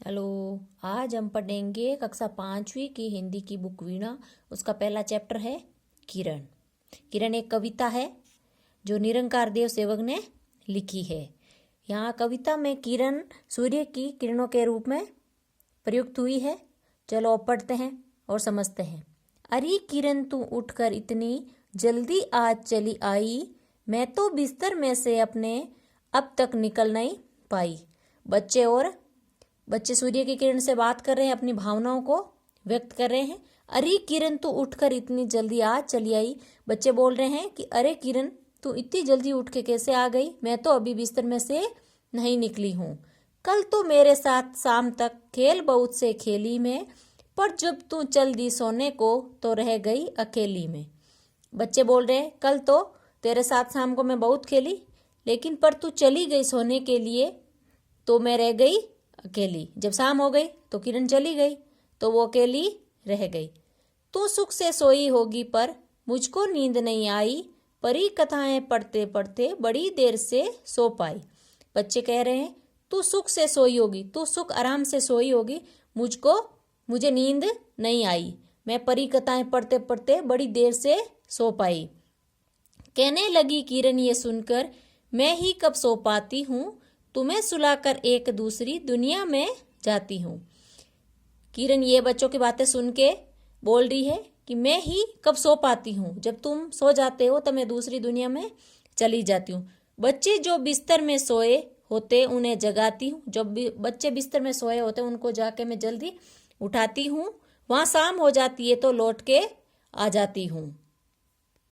Hello. आज हम पढ़ेंगे कक्षा 5वीं की हिंदी की बुक वीणा। उसका पहला चैप्टर है किरण। किरण एक कविता है जो निरंकार देव सेवक ने लिखी है। यहाँ कविता में किरण सूर्य की किरणों के रूप में प्रयुक्त हुई है। चलो अब पढ़ते हैं और समझते हैं। अरे किरण तू उठकर इतनी जल्दी आज चली आई, मैं तो बिस्तर में से अपने अब तक निकल नहीं पाई। बच्चे सूर्य की किरण से बात कर रहे हैं, अपनी भावनाओं को व्यक्त कर रहे हैं। अरे किरण तू उठकर इतनी जल्दी आज चली आई। बच्चे बोल रहे हैं कि अरे किरण तू इतनी जल्दी उठ के कैसे आ गई, मैं तो अभी बिस्तर में से नहीं निकली हूँ। कल तो मेरे साथ शाम तक खेल बहुत से खेली में, पर जब तू चल दी सोने को तो रह गई अकेली में। बच्चे बोल रहे हैं कल तो तेरे साथ शाम को मैं बहुत खेली, लेकिन पर तू चली गई सोने के लिए तो मैं रह गई अकेली। जब शाम हो गई तो किरण चली गई तो वो अकेली रह गई। तू सुख से सोई होगी पर मुझको नींद नहीं आई, परी कथाएं पढ़ते पढ़ते बड़ी देर से सो पाई। बच्चे कह रहे हैं तू सुख से सोई होगी, तू सुख आराम से सोई होगी, मुझे नींद नहीं आई, मैं परी कथाएं पढ़ते पढ़ते बड़ी देर से सो पाई। कहने लगी किरण ये सुनकर, मैं ही कब सो पाती हूँ, तुम्हें सुलाकर एक दूसरी दुनिया में जाती हूँ। किरण ये बच्चों की बातें सुन के बोल रही है कि मैं ही कब सो पाती हूँ, जब तुम सो जाते हो तो मैं दूसरी दुनिया में चली जाती हूँ। बच्चे जो बिस्तर में सोए होते उन्हें जगाती हूँ, जब बच्चे बिस्तर में सोए होते उनको जाके मैं जल्दी उठाती हूँ। वहाँ शाम हो जाती है तो लौट के आ जाती हूँ।